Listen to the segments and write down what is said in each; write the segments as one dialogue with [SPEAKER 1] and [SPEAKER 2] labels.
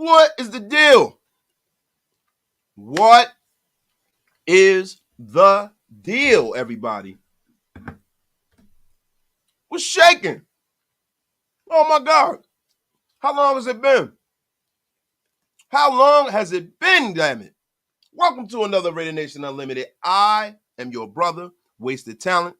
[SPEAKER 1] What is the deal? What is the deal, everybody? What's shaking? Oh, my God. How long has it been? How long has it been, damn it? Welcome to another Raider Nation Unlimited. I am your brother, Wasted Talent.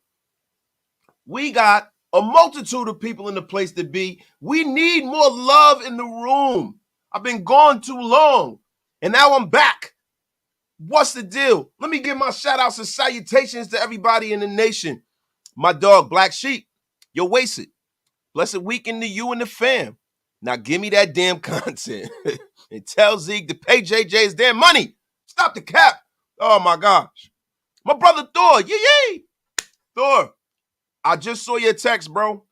[SPEAKER 1] We got a multitude of people in the place to be. We need more love in the room. I've been gone too long, and now I'm back. What's the deal? Let me give my shout outs and salutations to everybody in the nation. My dog, Black Sheep, you're wasted. Blessed weekend to you and the fam. Now give me that damn content and tell Zeke to pay JJ his damn money. Stop the cap. Oh, my gosh. My brother Thor, yee. Thor, I just saw your text, bro.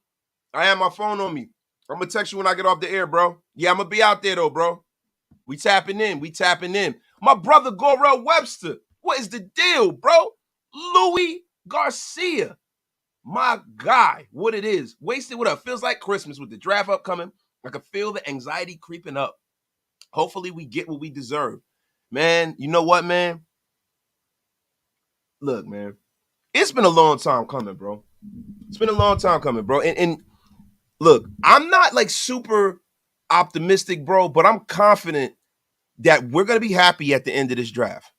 [SPEAKER 1] I have my phone on me. I'm going to text you when I get off the air, bro. Yeah, I'm going to be out there, though, bro. We tapping in. My brother Gorell Webster, what is the deal, bro? Louis Garcia, my guy, what it is. Wasted, what up? Feels like Christmas with the draft upcoming. I can feel the anxiety creeping up. Hopefully we get what we deserve. Man, you know what, man? Look, man, it's been a long time coming, bro. It's been a long time coming, bro. And look, I'm not like super optimistic, bro, but I'm confident that we're going to be happy at the end of this draft.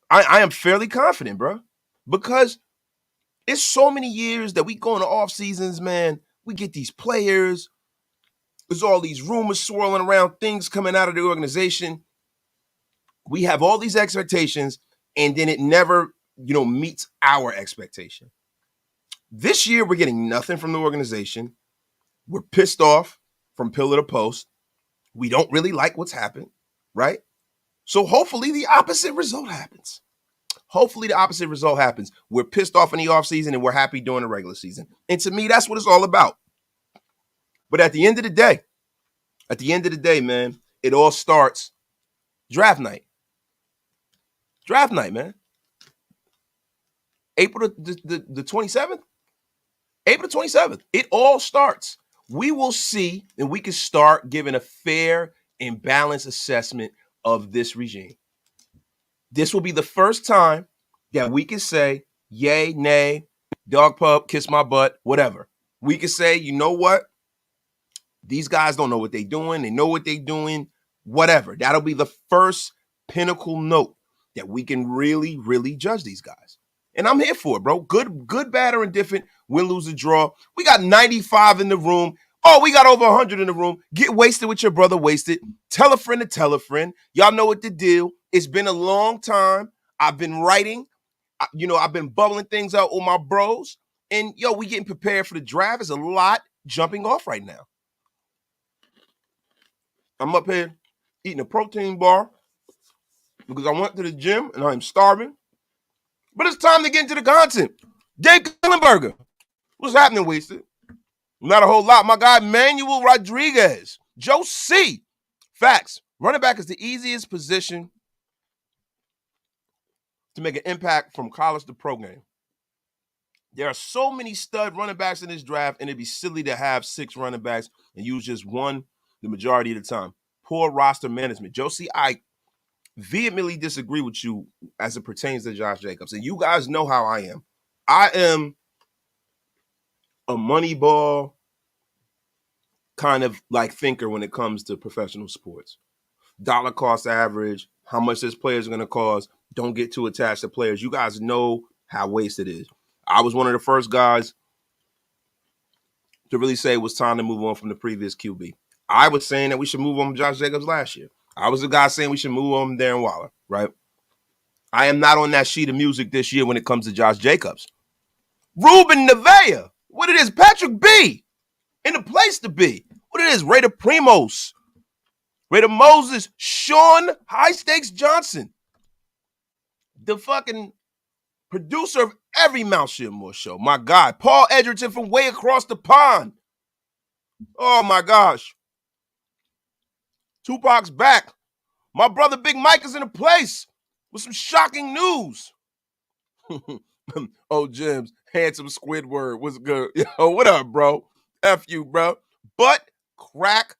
[SPEAKER 1] I am fairly confident, bro, because it's so many years that we go into off seasons, man. We get these players. There's all these rumors swirling around, things coming out of the organization. We have all these expectations, and then it never, meets our expectation. This year, we're getting nothing from the organization. We're pissed off from pillar to post. We don't really like what's happened, right? So hopefully the opposite result happens. We're pissed off in the offseason and we're happy during the regular season. And to me, that's what it's all about. But at the end of the day, man, it all starts draft night. Draft night, man. April the 27th? April 27th. It all starts. We will see, and we can start giving a fair and balanced assessment of this regime. This will be the first time that we can say, yay, nay, dog pup, kiss my butt, whatever. We can say, you know what? These guys don't know what they're doing. They know what they're doing, whatever. That'll be the first pinnacle note that we can really, really judge these guys. And I'm here for it, bro. Good, bad, or indifferent, win, lose, or draw. We got 95 in the room. Oh, we got over 100 in the room. Get wasted with your brother, Wasted. Tell a friend to tell a friend. Y'all know what the deal. It's been a long time. I've been writing. I've been bubbling things out with my bros. And, we getting prepared for the draft. There's a lot jumping off right now. I'm up here eating a protein bar because I went to the gym and I'm starving. But it's time to get into the content. Dave Killenberger. What's happening, Wasted? Not a whole lot. My guy, Manuel Rodriguez. Joe C. Facts. Running back is the easiest position to make an impact from college to pro game. There are so many stud running backs in this draft, and it'd be silly to have 6 running backs and use just one the majority of the time. Poor roster management. Josie, I vehemently disagree with you as it pertains to Josh Jacobs. And you guys know how I am. I am a Moneyball kind of like thinker when it comes to professional sports. Dollar cost average, how much this player is going to cost. Don't get too attached to players. You guys know how wasted it is. I was one of the first guys to really say it was time to move on from the previous QB. I was saying that we should move on Josh Jacobs last year. I was the guy saying we should move on Darren Waller, right? I am not on that sheet of music this year when it comes to Josh Jacobs. Ruben Nevea, what it is, Patrick B, in the place to be. What it is, Raider Primos, Raider Moses, Sean High Stakes Johnson, the fucking producer of every Mount Shitmore show. My guy, Paul Edgerton from way across the pond. Oh, my gosh. Tupac's back. My brother Big Mike is in the place with some shocking news. Oh, Jims, handsome Squidward, what's good? Yo, what up, bro? F you, bro. Butt crack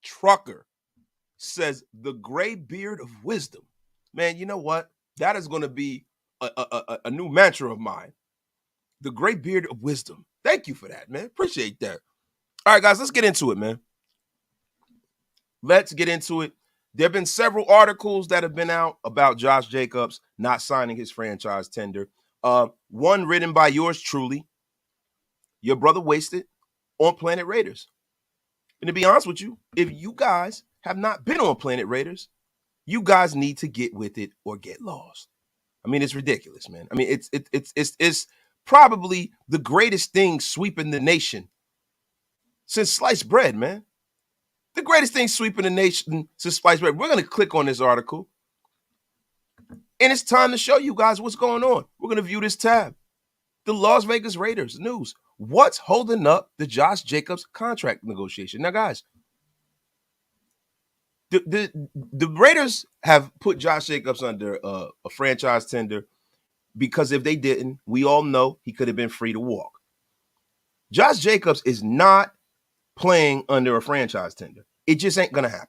[SPEAKER 1] trucker says the gray beard of wisdom. Man, you know what? That is going to be a new mantra of mine. The gray beard of wisdom. Thank you for that, man. Appreciate that. All right, guys, let's get into it, man. Let's get into it. There have been several articles that have been out about Josh Jacobs not signing his franchise tender. One written by yours truly, your brother Wasted, on Planet Raiders. And to be honest with you, if you guys have not been on Planet Raiders, you guys need to get with it or get lost. I mean, it's ridiculous, man. I mean, it's probably the greatest thing sweeping the nation since sliced bread, man. The greatest thing sweeping the nation since sliced bread. We're going to click on this article, and it's time to show you guys what's going on. We're going to view this tab. The Las Vegas Raiders news. What's holding up the Josh Jacobs contract negotiation? Now, guys, the Raiders have put Josh Jacobs under a franchise tender because if they didn't, we all know he could have been free to walk. Josh Jacobs is not playing under a franchise tender. It just ain't going to happen.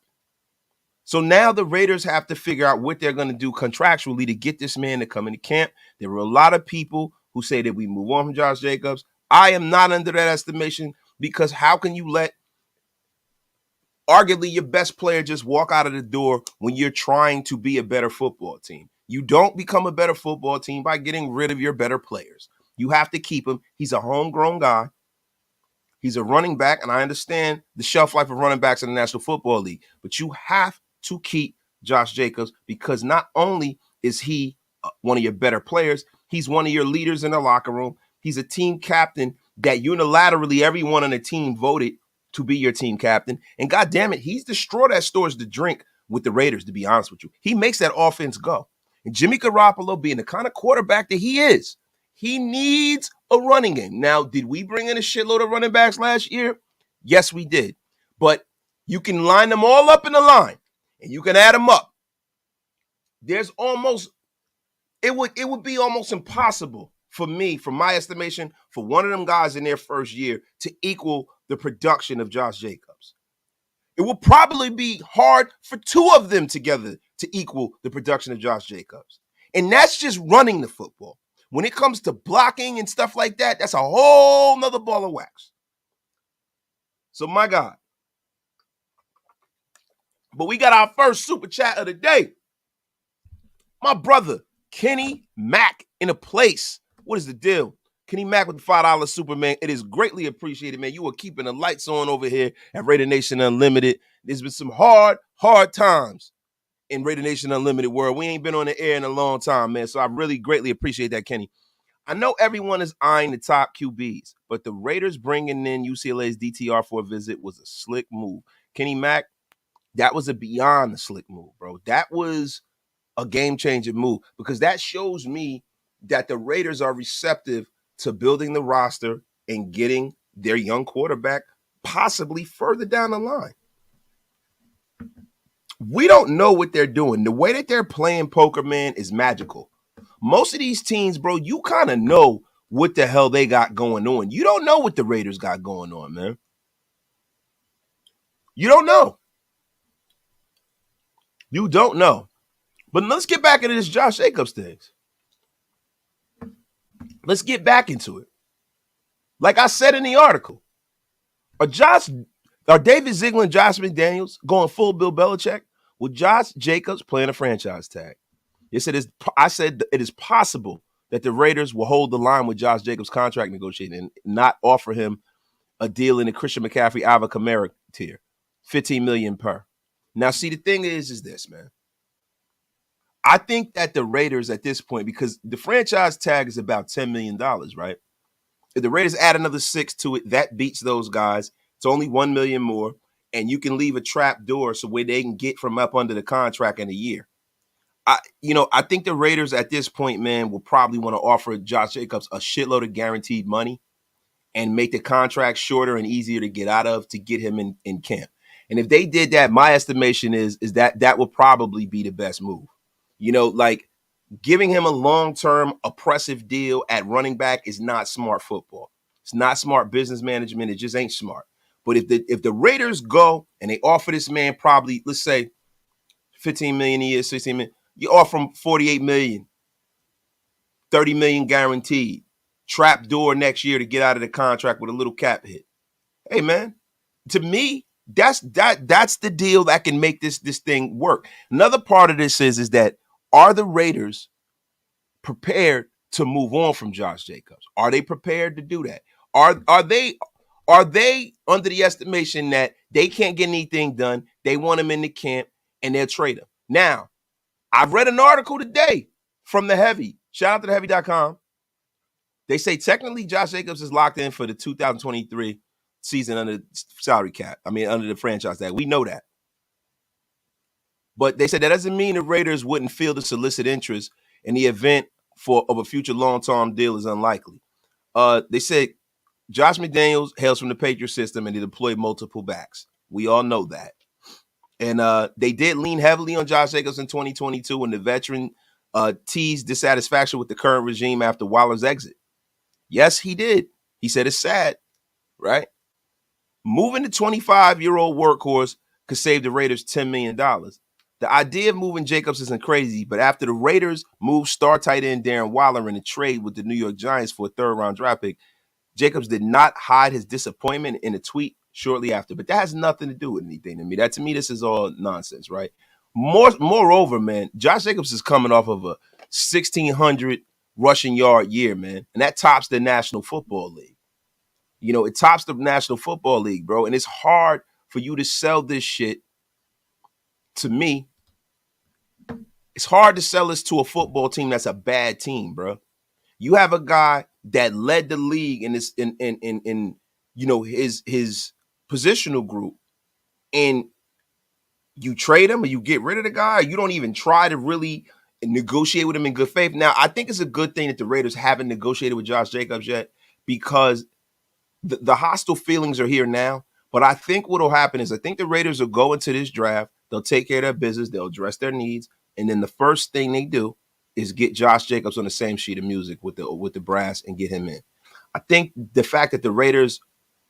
[SPEAKER 1] So now the Raiders have to figure out what they're going to do contractually to get this man to come into camp. There were a lot of people who say that we move on from Josh Jacobs. I am not under that estimation because how can you let arguably your best player just walk out of the door when you're trying to be a better football team? You don't become a better football team by getting rid of your better players. You have to keep him. He's a homegrown guy. He's a running back, and I understand the shelf life of running backs in the National Football League, but you have to keep Josh Jacobs because not only is he one of your better players, he's one of your leaders in the locker room. He's a team captain that unilaterally everyone on the team voted to be your team captain. And God damn it, he's the straw that stores the drink with the Raiders, to be honest with you. He makes that offense go. And Jimmy Garoppolo, being the kind of quarterback that he is, he needs a running game. Now, did we bring in a shitload of running backs last year? Yes, we did. But you can line them all up in the line, and you can add them up. There's almost, it would be almost impossible for me, from my estimation, for one of them guys in their first year to equal the production of Josh Jacobs. It will probably be hard for two of them together to equal the production of Josh Jacobs. And that's just running the football. When it comes to blocking and stuff like that, that's a whole nother ball of wax. So, my God. But we got our first super chat of the day. My brother, Kenny Mack, in a place. What is the deal? Kenny Mack with the $5 Superman. It is greatly appreciated, man. You are keeping the lights on over here at Raider Nation Unlimited. There's been some hard times in Raider Nation Unlimited world. We ain't been on the air in a long time, man. So I really greatly appreciate that, Kenny. I know everyone is eyeing the top QBs, but the Raiders bringing in UCLA's DTR for a visit was a slick move. Kenny Mack, that was a beyond the slick move, bro. That was a game-changing move because that shows me that the Raiders are receptive to building the roster and getting their young quarterback possibly further down the line. We don't know what they're doing. The way that they're playing poker, man, is magical. Most of these teams, bro, you kind of know what the hell they got going on. You don't know what the Raiders got going on, man. You don't know. You don't know. But let's get back into this Josh Jacobs thing. Let's get back into it. Like I said in the article, are David Ziegler and Josh McDaniels going full Bill Belichick with Josh Jacobs playing a franchise tag? I said it is possible that the Raiders will hold the line with Josh Jacobs' contract negotiating and not offer him a deal in the Christian McCaffrey, Alvin Kamara tier, $15 million per. Now, see, the thing is this, man. I think that the Raiders at this point, because the franchise tag is about $10 million, right? If the Raiders add another 6 to it, that beats those guys. It's only $1 million more, and you can leave a trap door so where they can get from up under the contract in a year. I think the Raiders at this point, man, will probably want to offer Josh Jacobs a shitload of guaranteed money and make the contract shorter and easier to get out of to get him in camp. And if they did that, my estimation is that will probably be the best move. Like giving him a long-term oppressive deal at running back is not smart football. It's not smart business management. It just ain't smart. But if the Raiders go and they offer this man probably, let's say, 15 million a year, 16 million. You offer him 48 million, 30 million guaranteed. Trap door next year to get out of the contract with a little cap hit. Hey, man, to me, that's the deal that can make this thing work. Another part of this is that are the Raiders prepared to move on from Josh Jacobs? Are they prepared to do that? Are they under the estimation that they can't get anything done? They want him in the camp and they'll trade him. Now, I've read an article today from the Heavy. Shout out to theheavy.com. They say technically Josh Jacobs is locked in for the 2023 season under the salary cap. I mean, under the franchise tag. We know that. But they said that doesn't mean the Raiders wouldn't feel the solicit interest in the event of a future long-term deal is unlikely. They said Josh McDaniels hails from the Patriots system and they deploy multiple backs. We all know that. And they did lean heavily on Josh Jacobs in 2022 when the veteran teased dissatisfaction with the current regime after Waller's exit. Yes, he did. He said it's sad, right? Moving the 25-year-old workhorse could save the Raiders $10 million. The idea of moving Jacobs isn't crazy, but after the Raiders moved star tight end Darren Waller in a trade with the New York Giants for a third-round draft pick, Jacobs did not hide his disappointment in a tweet shortly after. But that has nothing to do with anything to me. To me, this is all nonsense, right? Moreover, man, Josh Jacobs is coming off of a 1,600 rushing yard year, man. And that tops the National Football League. You know, it tops the National Football League, bro. And it's hard for you to sell this shit to me. It's hard to sell this to a football team that's a bad team, bro. You have a guy that led the league in this in you know his positional group, and you trade him or you get rid of the guy. You don't even try to really negotiate with him in good faith. Now, I think it's a good thing that the Raiders haven't negotiated with Josh Jacobs yet because the hostile feelings are here now. But I think what will happen is I think the Raiders will go into this draft. They'll take care of their business. They'll address their needs. And then the first thing they do is get Josh Jacobs on the same sheet of music with the brass and get him in. I think the fact that the Raiders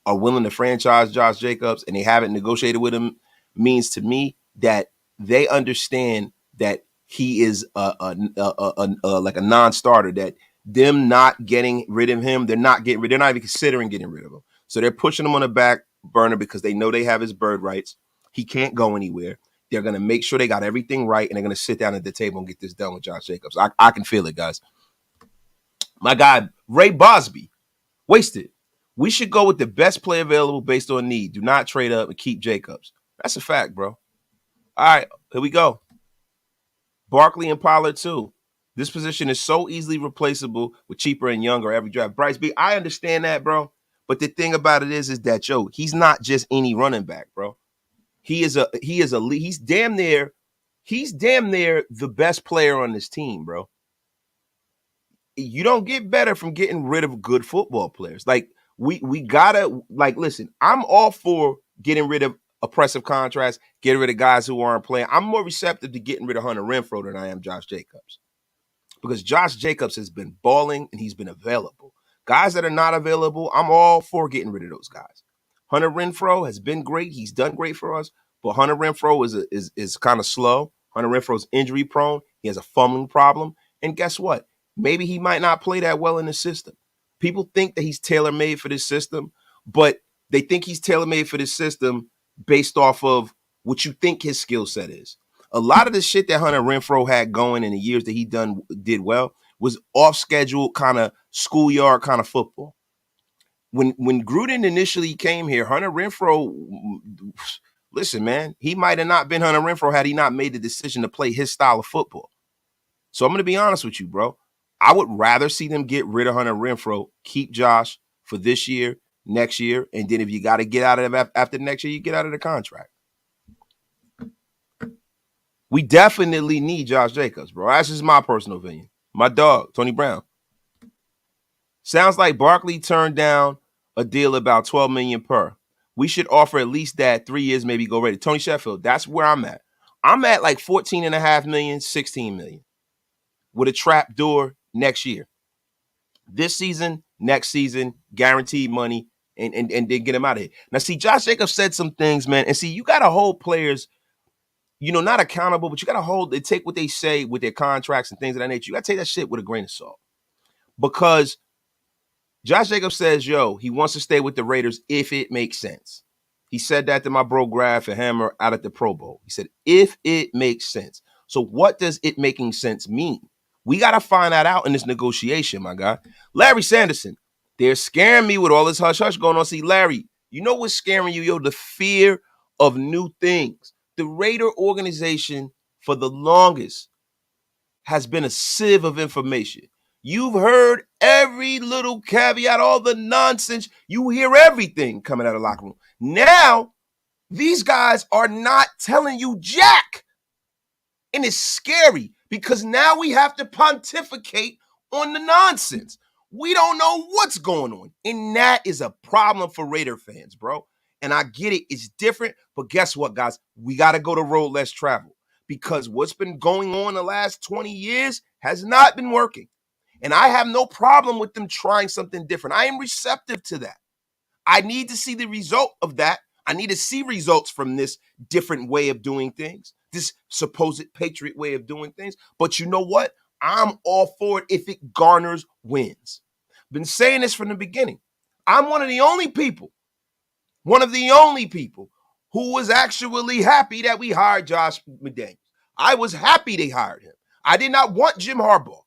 [SPEAKER 1] are willing to franchise Josh Jacobs and they haven't negotiated with him means to me that they understand that he is like a non-starter, that them not getting rid of him, they're not even considering getting rid of him. So they're pushing him on the back burner because they know they have his bird rights. He can't go anywhere. They're going to make sure they got everything right, and they're going to sit down at the table and get this done with Josh Jacobs. I can feel it, guys. My guy, Ray Bosby, wasted. We should go with the best player available based on need. Do not trade up and keep Jacobs. That's a fact, bro. All right, here we go. Barkley and Pollard, too. This position is so easily replaceable with cheaper and younger every draft. Bryce B, I understand that, bro. But the thing about it is that, he's not just any running back, bro. He's damn near the best player on this team, bro. You don't get better from getting rid of good football players. Like, we gotta, like, listen, I'm all for getting rid of oppressive contracts, getting rid of guys who aren't playing. I'm more receptive to getting rid of Hunter Renfrow than I am Josh Jacobs. Because Josh Jacobs has been balling and he's been available. Guys that are not available, I'm all for getting rid of those guys. Hunter Renfrow has been great. He's done great for us. But Hunter Renfrow is kind of slow. Hunter Renfrow's injury prone. He has a fumbling problem. And guess what? Maybe he might not play that well in the system. People think that he's tailor-made for this system, but they think he's tailor-made for this system based off of what you think his skill set is. A lot of the shit that Hunter Renfrow had going in the years that he did well was off-schedule kind of schoolyard kind of football. When Gruden initially came here, Hunter Renfrow, listen, man, he might have not been Hunter Renfrow had he not made the decision to play his style of football. So I'm going to be honest with you, bro. I would rather see them get rid of Hunter Renfrow, keep Josh for this year, next year, and then if you got to get out of after next year, you get out of the contract. We definitely need Josh Jacobs, bro. That's just my personal opinion. My dog, Tony Brown. Sounds like Barkley turned down a deal about $12 million per. We should offer at least that 3 years, maybe go ready. Tony Sheffield, that's where I'm at. I'm at like $14.5 million, $16 million with a trap door next year. This season, next season, guaranteed money, and then get him out of here. Now, see, Josh Jacobs said some things, man. And see, you got to hold players. not accountable, but you got to take what they say with their contracts and things of that nature. You got to take that shit with a grain of salt. Because Josh Jacobs says, he wants to stay with the Raiders if it makes sense. He said that to my bro Graf and Hammer out at the Pro Bowl. He said, if it makes sense. So what does it making sense mean? We got to find that out in this negotiation, my guy. Larry Sanderson, they're scaring me with all this hush-hush going on. See, Larry, you know what's scaring you, The fear of new things. The Raider organization, for the longest, has been a sieve of information. You've heard every little caveat, all the nonsense. You hear everything coming out of the locker room. Now, these guys are not telling you jack. And it's scary because now we have to pontificate on the nonsense. We don't know what's going on. And that is a problem for Raider fans, bro. And I get it. It's different. But guess what, guys? We got to go the road less traveled because what's been going on the last 20 years has not been working. And I have no problem with them trying something different. I am receptive to that. I need to see the result of that. I need to see results from this different way of doing things, this supposed Patriot way of doing things. But you know what? I'm all for it if it garners wins. Been saying this from the beginning. I'm one of the only people who was actually happy that we hired Josh McDaniels. I was happy they hired him. I did not want Jim Harbaugh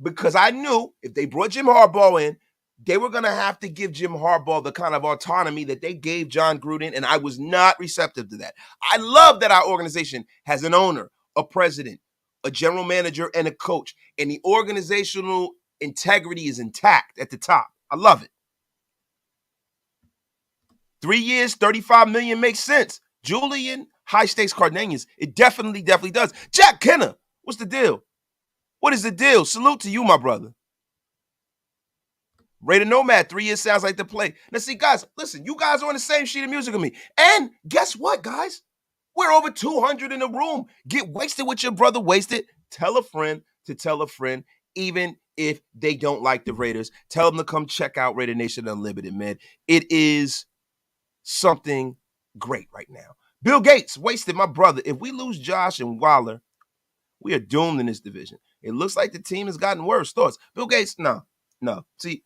[SPEAKER 1] because I knew if they brought Jim Harbaugh in, they were going to have to give Jim Harbaugh the kind of autonomy that they gave John Gruden, and I was not receptive to that. I love that our organization has an owner, a president, a general manager, and a coach, and the organizational integrity is intact at the top. I love it. 3 years, $35 million makes sense. Julian, high-stakes Cardinals, it definitely does. Jack Kenner, what's the deal? What is the deal? Salute to you, my brother. Raider Nomad, 3 years sounds like the play. Now, see, guys, listen, you guys are on the same sheet of music with me. And guess what, guys? We're over 200 in the room. Get wasted with your brother wasted. Tell a friend to tell a friend, even if they don't like the Raiders. Tell them to come check out Raider Nation Unlimited, man. It is something great right now. Bill Gates, wasted, my brother. If we lose Josh and Waller, we are doomed in this division. It looks like the team has gotten worse. Thoughts? Bill Gates, no. See,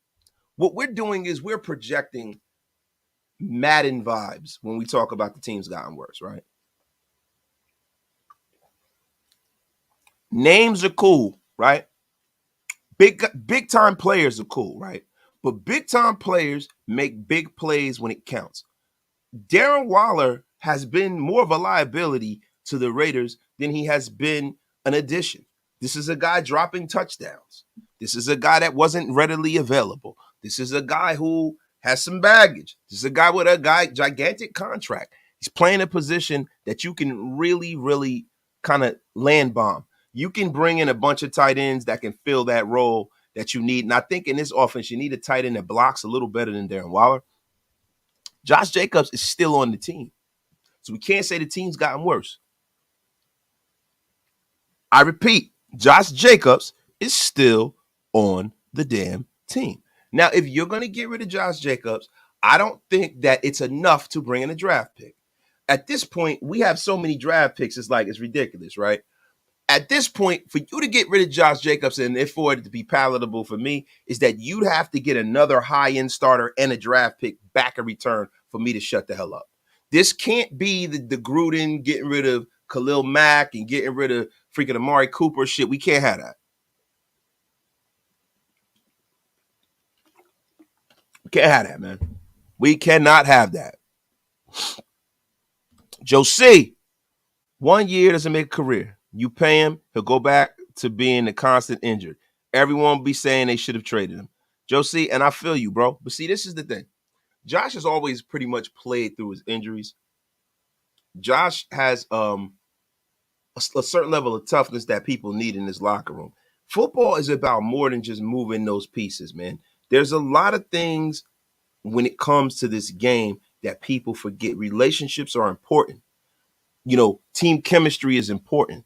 [SPEAKER 1] what we're doing is we're projecting Madden vibes when we talk about the team's gotten worse, right? Names are cool, right? Big time players are cool, right? But big time players make big plays when it counts. Darren Waller has been more of a liability to the Raiders than he has been an addition. This is a guy dropping touchdowns. This is a guy that wasn't readily available. This is a guy who has some baggage. This is a guy with a gigantic contract. He's playing a position that you can really, really kind of land bomb. You can bring in a bunch of tight ends that can fill that role that you need. And I think in this offense, you need a tight end that blocks a little better than Darren Waller. Josh Jacobs is still on the team. So we can't say the team's gotten worse. I repeat, Josh Jacobs is still on the damn team. Now, if you're going to get rid of Josh Jacobs, I don't think that it's enough to bring in a draft pick. At this point, we have so many draft picks, it's ridiculous, right? At this point, for you to get rid of Josh Jacobs and for it to be palatable for me, is that you'd have to get another high-end starter and a draft pick back in return for me to shut the hell up. This can't be the Gruden getting rid of Khalil Mack and getting rid of freaking Amari Cooper shit. We can't have that. We can't have that, man. We cannot have that. Joe C., 1 year doesn't make a career. You pay him, he'll go back to being a constant injured. Everyone will be saying they should have traded him. Joe C., and I feel you, bro. But see, this is the thing. Josh has always pretty much played through his injuries. Josh has a certain level of toughness that people need in this locker room. Football is about more than just moving those pieces, man. There's a lot of things when it comes to this game that people forget. Relationships are important. Team chemistry is important.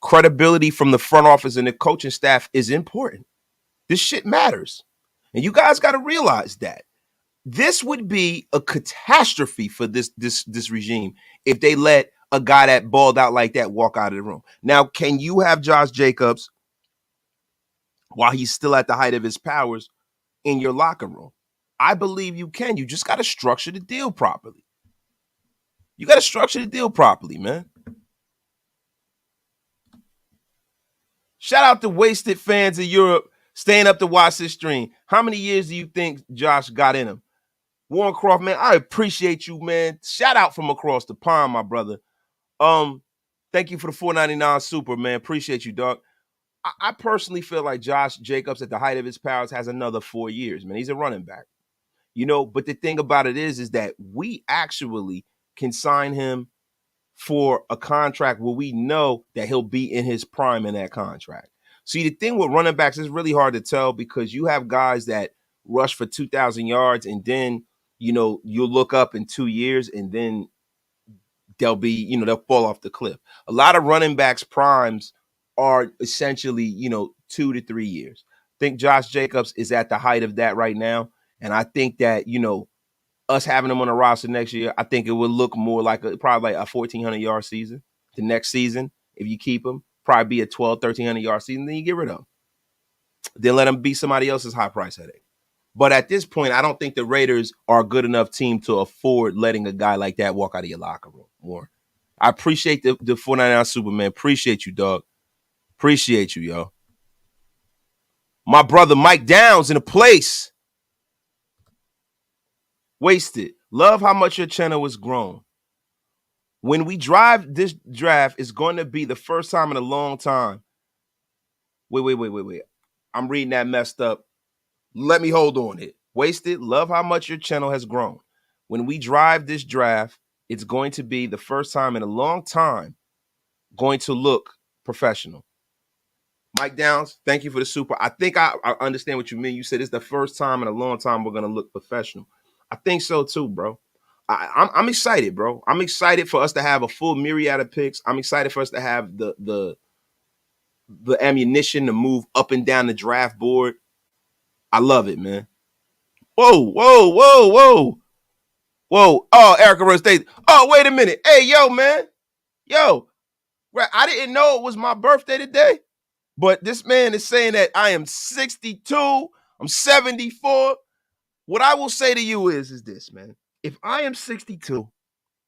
[SPEAKER 1] Credibility from the front office and the coaching staff is important. This shit matters. And you guys got to realize that. This would be a catastrophe for this regime if they let a guy that balled out like that walk out of the room. Now, can you have Josh Jacobs while he's still at the height of his powers in your locker room? I believe you can. You just got to structure the deal properly. You got to structure the deal properly, man. Shout out to wasted fans in Europe staying up to watch this stream. How many years do you think Josh got in him? Warren Croft, man, I appreciate you, man. Shout out from across the pond, my brother. Thank you for the $4.99 super, man. Appreciate you, dog. I personally feel like Josh Jacobs at the height of his powers has another 4 years, man. He's a running back. But the thing about it is that we actually can sign him for a contract where we know that he'll be in his prime in that contract. See, the thing with running backs is really hard to tell because you have guys that rush for 2,000 yards and then, you'll look up in 2 years and then they'll fall off the cliff. A lot of running backs' primes are essentially, 2 to 3 years. I think Josh Jacobs is at the height of that right now. And I think that, us having him on the roster next year, I think it would look more like probably like a 1,400-yard season. The next season, if you keep him, probably be a 1,300-yard season, then you get rid of him. Then let him be somebody else's high price headache. But at this point, I don't think the Raiders are a good enough team to afford letting a guy like that walk out of your locker room more. I appreciate the $4.99 Superman. Appreciate you, dog. Appreciate you, yo. My brother Mike Downs in the place. Wasted. Love how much your channel has grown. When we drive this draft, it's going to be the first time in a long time. Wait. I'm reading that messed up. Let me hold on it. Wasted. Love how much your channel has grown. When we drive this draft, it's going to be the first time in a long time going to look professional. Mike Downs, thank you for the super. I think I understand what you mean. You said it's the first time in a long time we're going to look professional. I think so too, bro. I'm excited, bro. I'm excited for us to have a full myriad of picks. I'm excited for us to have the ammunition to move up and down the draft board. I love it, man. Whoa. Oh, Erica Rose State. Oh, wait a minute. Hey, yo, man. Yo, I didn't know it was my birthday today, but this man is saying that I am 62. I'm 74. What I will say to you is this, man. If I am 62,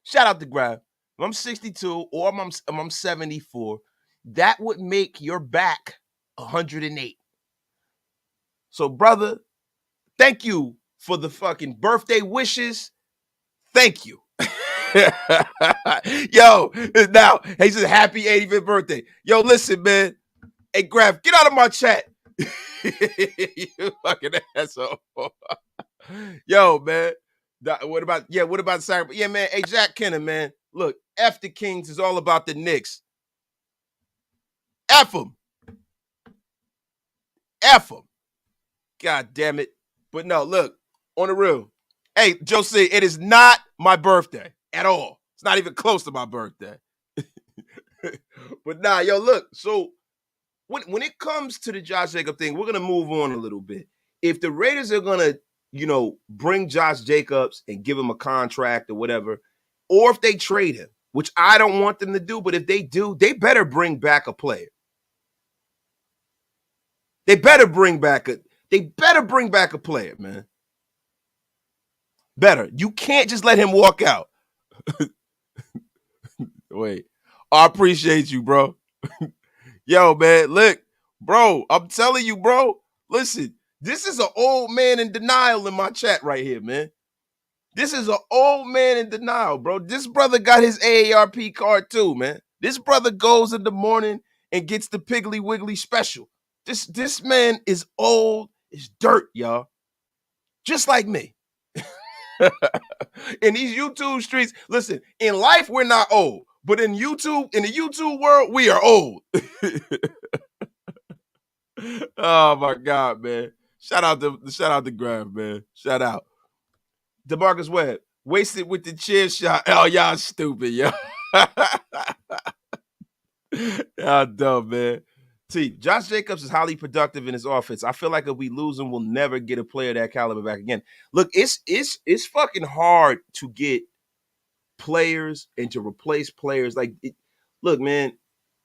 [SPEAKER 1] shout out to Grab. If I'm 62 or I'm 74, that would make your back 108. So, brother, thank you for the fucking birthday wishes. Thank you. Yo, now, he says happy 85th birthday. Yo, listen, man. Hey, Graf, get out of my chat. You fucking asshole. Yo, man. What about Saturday? Yeah, man. Hey, Jack Kenner, man. Look, F the Kings is all about the Knicks. F them. F them. God damn it. But no, look, on the real. Hey, Josie, it is not my birthday at all. It's not even close to my birthday. But nah, yo, look. So when it comes to the Josh Jacobs thing, we're going to move on a little bit. If the Raiders are going to, bring Josh Jacobs and give him a contract or whatever, or if they trade him, which I don't want them to do, but if they do, they better bring back a player. They better bring back a player, man. Better. You can't just let him walk out. Wait. I appreciate you, bro. Yo, man, look, bro, I'm telling you, bro. Listen, this is an old man in denial in my chat right here, man. This is an old man in denial, bro. This brother got his AARP card too, man. This brother goes in the morning and gets the Piggly Wiggly special. This man is old as dirt, y'all. Just like me. In these YouTube streets, listen, in life, we're not old. But in the YouTube world, we are old. Oh my God, man. Shout out to Graf, man. Shout out. DeMarcus Webb, wasted with the chair shot. Oh, y'all stupid, yo. Y'all dumb, man. See, Josh Jacobs is highly productive in his offense. I feel like if we lose him, we'll never get a player that caliber back again. Look, it's fucking hard to get players and to replace players. Look, man,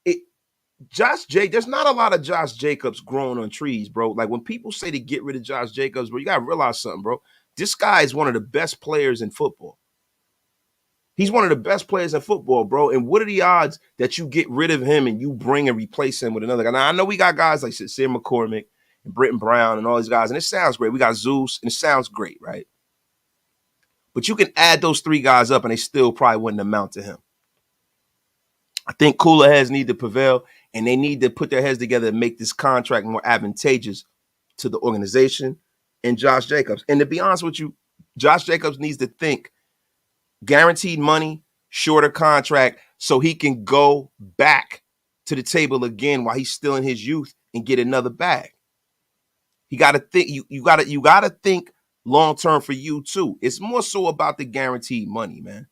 [SPEAKER 1] there's not a lot of Josh Jacobs growing on trees, bro. Like when people say to get rid of Josh Jacobs, bro, you gotta realize something, bro. This guy is one of the best players in football. He's one of the best players in football, bro. And what are the odds that you get rid of him and you bring and replace him with another guy? Now, I know we got guys like Sam McCormick and Britton Brown and all these guys, and it sounds great. We got Zeus, and it sounds great, right? But you can add those three guys up, and they still probably wouldn't amount to him. I think cooler heads need to prevail, and they need to put their heads together and make this contract more advantageous to the organization and Josh Jacobs. And to be honest with you, Josh Jacobs needs to think guaranteed money, shorter contract, so he can go back to the table again while he's still in his youth and get another bag. You got to think. You got to think long term for you too. It's more so about the guaranteed money, man.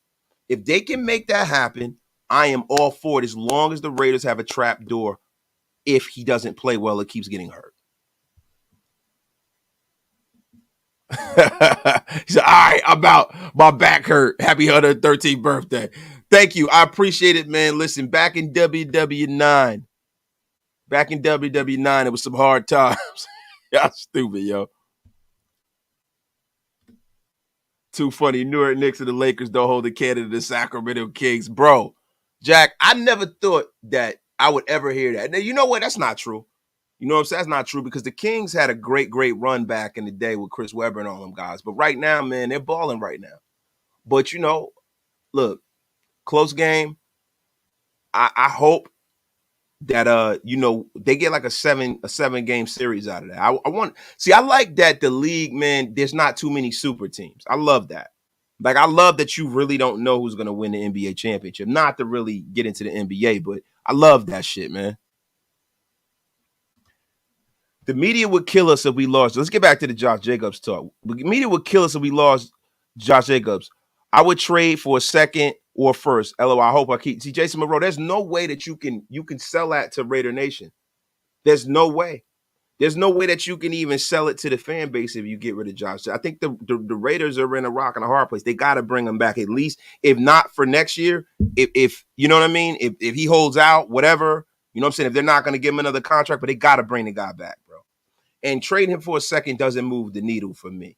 [SPEAKER 1] If they can make that happen, I am all for it. As long as the Raiders have a trap door, if he doesn't play well, it keeps getting hurt. He said, all right, I'm out. My back hurt. Happy 113th birthday. Thank you. I appreciate it, man. Listen, back in WW9, it was some hard times. Y'all stupid, yo. Too funny. Newark Knicks and the Lakers don't hold the candle to the Sacramento Kings. Bro, Jack, I never thought that I would ever hear that. Now, you know what? That's not true. You know what I'm saying? That's not true because the Kings had a great run back in the day with Chris Webber and all them guys. But right now, man, they're balling right now. But, you know, look, close game. I hope that, you know, they get like a seven game series out of that. I like that the league, man, there's not too many super teams. I love that. Like, I love that you really don't know who's going to win the NBA championship. Not to really get into the NBA, but I love that shit, man. The media would kill us if we lost. Let's get back to the Josh Jacobs talk. The media would kill us if we lost Josh Jacobs. I would trade for a second or first. LOL, I hope I keep. See, Jason Monroe, there's no way that you can sell that to Raider Nation. There's no way. There's no way that you can even sell it to the fan base if you get rid of Josh. I think the Raiders are in a rock and a hard place. They got to bring him back at least, if not for next year. If you know what I mean? If he holds out, whatever, you know what I'm saying? If they're not going to give him another contract, but they got to bring the guy back, bro. And trading him for a second doesn't move the needle for me.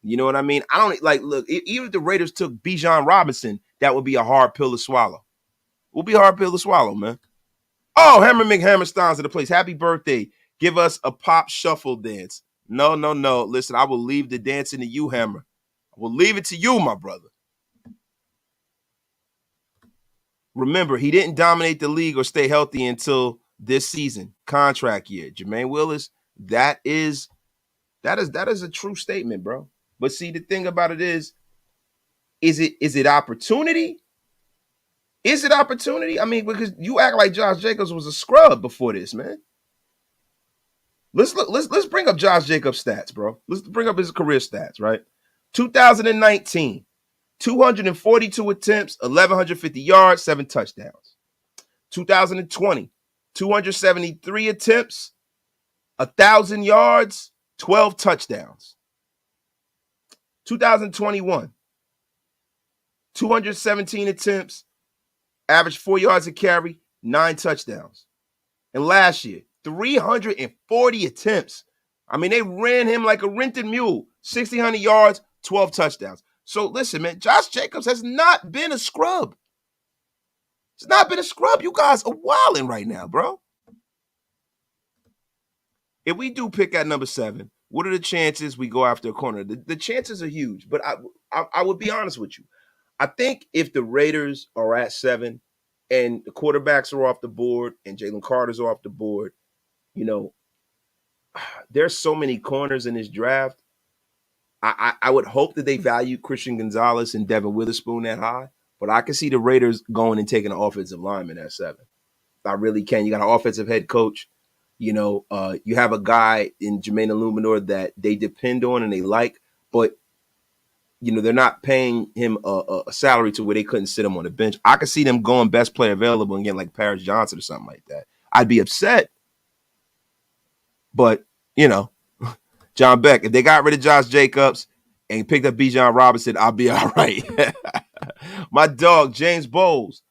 [SPEAKER 1] You know what I mean? I don't look, even if the Raiders took Bijan Robinson, that would be a hard pill to swallow. It would be a hard pill to swallow, man. Oh, Hammer McHammerstein's in the place. Happy birthday. Give us a pop shuffle dance. No. Listen, I will leave the dancing to you, Hammer. I will leave it to you, my brother. Remember, he didn't dominate the league or stay healthy until this season. Contract year. Jermaine Willis, that is a true statement, bro. But see, the thing about it is it opportunity? Is it opportunity? I mean, because you act like Josh Jacobs was a scrub before this, man. Let's bring up Josh Jacobs' stats, bro. Let's bring up his career stats, right? 2019, 242 attempts, 1,150 yards, 7 touchdowns. 2020, 273 attempts, 1,000 yards, 12 touchdowns. 2021, 217 attempts, average 4 yards a carry, 9 touchdowns. And last year, 340 attempts. I mean, they ran him like a rented mule. 1,600 yards, 12 touchdowns. So listen, man, Josh Jacobs has not been a scrub. It's not been a scrub. You guys are wilding right now, bro. If we do pick at number 7, what are the chances we go after a corner? The chances are huge, but I would be honest with you. I think if the Raiders are at 7 and the quarterbacks are off the board and Jalen Carter's off the board, you know, there's so many corners in this draft. I would hope that they value Christian Gonzalez and Devin Witherspoon that high, but I can see the Raiders going and taking an offensive lineman at 7. I really can. You got an offensive head coach. You know, you have a guy in Jermaine Illuminor that they depend on and they like, but, you know, they're not paying him a salary to where they couldn't sit him on the bench. I could see them going best player available and getting like Paris Johnson or something like that. I'd be upset. But, you know, John Beck, if they got rid of Josh Jacobs and picked up Bijan Robinson, I'll be all right. My dog, James Bowles.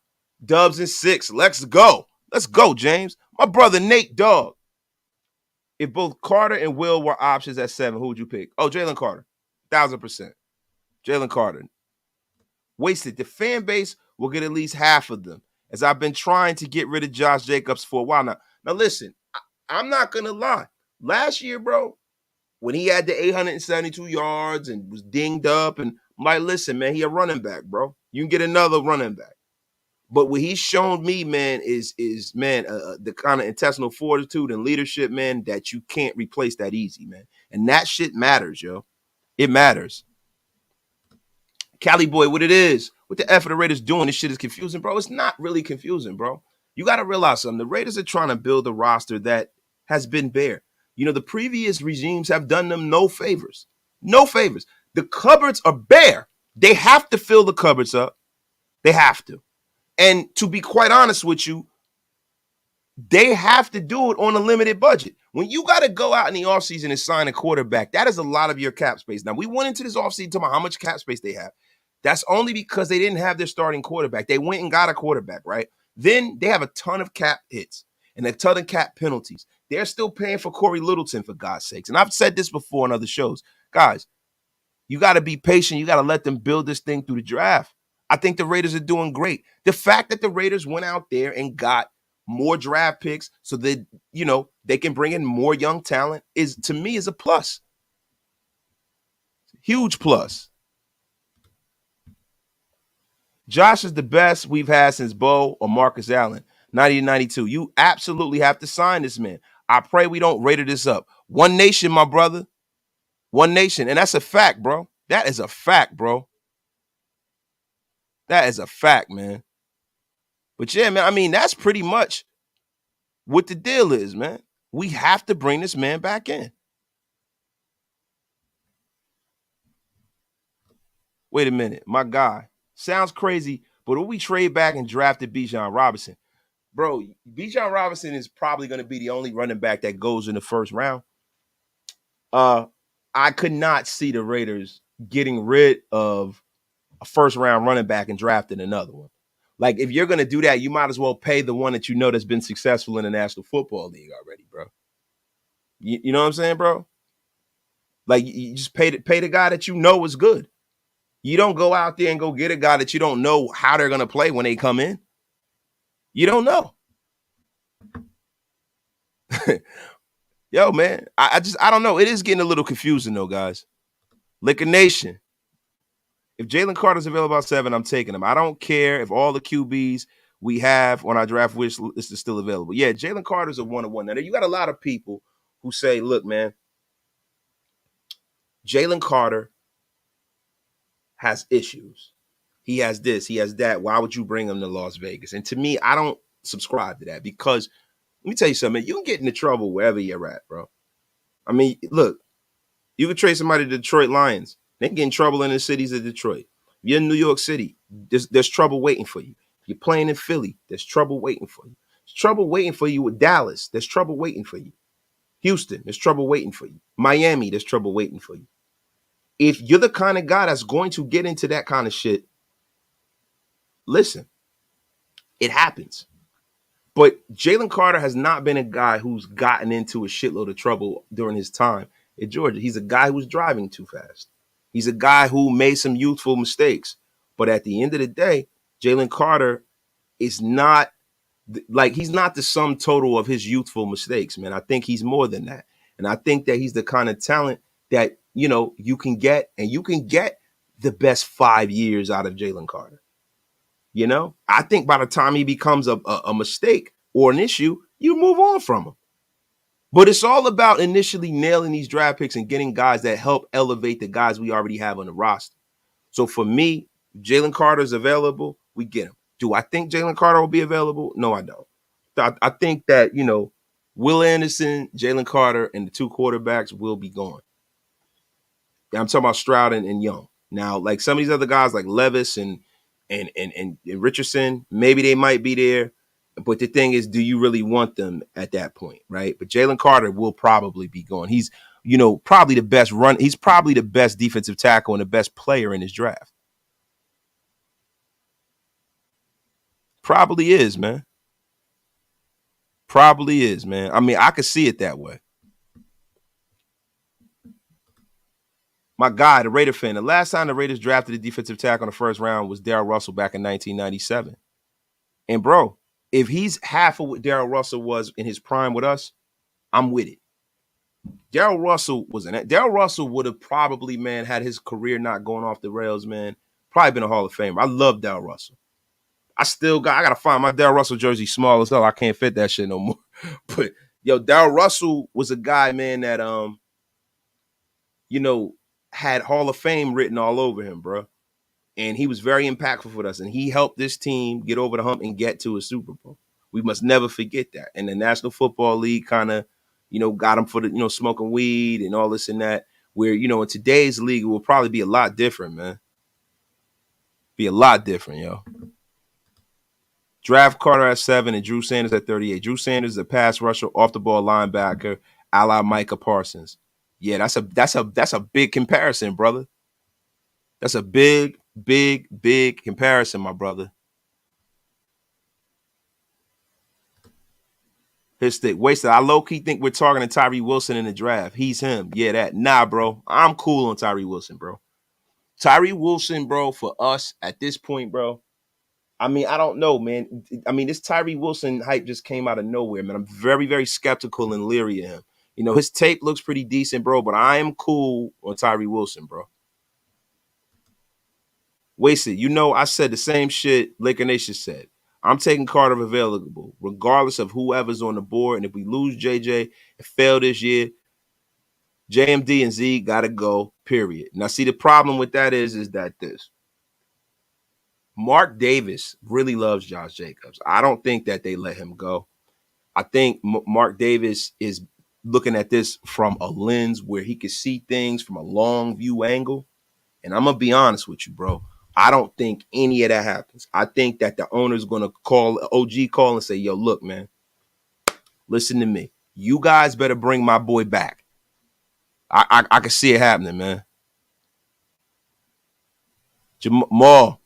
[SPEAKER 1] Dubs and 6. Let's go. Let's go, James. My brother, Nate, dog. If both Carter and Will were options at 7, who would you pick? Oh, Jalen Carter. 1,000%. Jalen Carter. Wasted. The fan base will get at least half of them, as I've been trying to get rid of Josh Jacobs for a while now. Now, listen, I'm not going to lie. Last year, bro, when he had the 872 yards and was dinged up, and I'm like, listen, man, he a running back, bro. You can get another running back. But what he's shown me, man, is the kind of intestinal fortitude and leadership, man, that you can't replace that easy, man. And that shit matters, yo. It matters. Cali boy, what it is, what the F are the Raiders doing? This shit is confusing, bro. It's not really confusing, bro. You got to realize something. The Raiders are trying to build a roster that has been bare. You know, the previous regimes have done them no favors. No favors. The cupboards are bare. They have to fill the cupboards up. They have to. And to be quite honest with you, they have to do it on a limited budget. When you got to go out in the offseason and sign a quarterback, that is a lot of your cap space. Now, we went into this offseason talking about how much cap space they have. That's only because they didn't have their starting quarterback. They went and got a quarterback, right? Then they have a ton of cap hits and a ton of cap penalties. They're still paying for Corey Littleton, for God's sakes. And I've said this before on other shows. Guys, you got to be patient. You got to let them build this thing through the draft. I think the Raiders are doing great. The fact that the Raiders went out there and got more draft picks so that, you know, they can bring in more young talent is, to me, is a plus. Huge plus. Josh is the best we've had since Bo or Marcus Allen, 90-92. You absolutely have to sign this man. I pray we don't rate this up. One nation, my brother. One nation. And that's a fact, bro. That is a fact, bro. That is a fact, man. But yeah, man, I mean, that's pretty much what the deal is, man. We have to bring this man back in. Wait a minute. My guy. Sounds crazy, but if we trade back and drafted Bijan Robinson, bro, Bijan Robinson is probably going to be the only running back that goes in the first round. I could not see the Raiders getting rid of a first round running back and drafting another one. Like, if you're going to do that, you might as well pay the one that you know that's been successful in the National Football League already, bro. You know what I'm saying, bro? Like, you just pay the guy that you know is good. You don't go out there and go get a guy that you don't know how they're going to play when they come in. You don't know. Yo, man, I don't know. It is getting a little confusing, though, guys. Liquor Nation. If Jalen Carter's available at 7, I'm taking him. I don't care if all the QBs we have on our draft wish list is still available. Yeah, Jalen Carter's a 1-on-1. Now, you got a lot of people who say, look, man, Jalen Carter has issues. He has this, he has that. Why would you bring him to Las Vegas? And to me, I don't subscribe to that, because let me tell you something, you can get into trouble wherever you're at, bro. I mean, look, you could trade somebody to the Detroit Lions. They can get in trouble in the cities of Detroit. If you're in New York City, there's trouble waiting for you. If you're playing in Philly, there's trouble waiting for you. There's trouble waiting for you with Dallas. There's trouble waiting for you. Houston, there's trouble waiting for you. Miami, there's trouble waiting for you. If you're the kind of guy that's going to get into that kind of shit, listen, it happens. But Jalen Carter has not been a guy who's gotten into a shitload of trouble during his time at Georgia. He's a guy who's driving too fast. He's a guy who made some youthful mistakes. But at the end of the day, Jalen Carter is not he's not the sum total of his youthful mistakes, man. I think he's more than that. And I think that he's the kind of talent that, you know, you can get, and you can get the best 5 years out of Jalen Carter. You know, I think by the time he becomes a mistake or an issue, you move on from him. But it's all about initially nailing these draft picks and getting guys that help elevate the guys we already have on the roster. So for me, Jalen Carter's available, we get him. Do I think Jalen Carter will be available? No, I don't. I think that, you know, Will Anderson, Jalen Carter, and the two quarterbacks will be gone. I'm talking about Stroud and Young. Now, like some of these other guys like Levis and Richardson, maybe they might be there. But the thing is, do you really want them at that point, right? But Jalen Carter will probably be gone. He's, you know, probably the best run. He's probably the best defensive tackle and the best player in his draft. Probably is, man. Probably is, man. I mean, I could see it that way. My guy, the Raider fan, the last time the Raiders drafted a defensive tackle in the first round was Darren Russell back in 1997. And bro, if he's half of what Darren Russell was in his prime with us, I'm with it. Darren Russell would have probably, man, had his career not going off the rails, man, probably been a Hall of Famer. I love Darren Russell. I gotta find my Darren Russell jersey small as hell. I can't fit that shit no more. But yo, Darren Russell was a guy, man, that you know, had Hall of Fame written all over him, bro. And he was very impactful for us. And he helped this team get over the hump and get to a Super Bowl. We must never forget that. And the National Football League kind of, got him for the, smoking weed and all this and that. Where, in today's league, it will probably be a lot different, man. Be a lot different, yo. Draft Carter at 7 and Drew Sanders at 38. Drew Sanders is a pass rusher, off the ball linebacker, a la Micah Parsons. Yeah, that's a big comparison, brother. That's a big comparison, my brother. His stick wasted. I low-key think we're talking to Tyree Wilson in the draft. He's him. Yeah, that. Nah, bro. I'm cool on Tyree Wilson, bro. Tyree Wilson, bro, for us at this point, bro. I mean, I don't know, man. I mean, this Tyree Wilson hype just came out of nowhere, man. I'm very, very skeptical and leery of him. His tape looks pretty decent, bro, but I am cool on Tyree Wilson, bro. Wasted. I said the same shit Laker Nation said. I'm taking Carter available, regardless of whoever's on the board. And if we lose JJ and fail this year, JMD and Z got to go, period. Now, see, the problem with that is that this. Mark Davis really loves Josh Jacobs. I don't think that they let him go. I think Mark Davis is looking at this from a lens where he can see things from a long view angle. And I'm going to be honest with you, bro. I don't think any of that happens. I think that the owner's going to call and say, yo, look, man, listen to me. You guys better bring my boy back. I can see it happening, man. Jamal,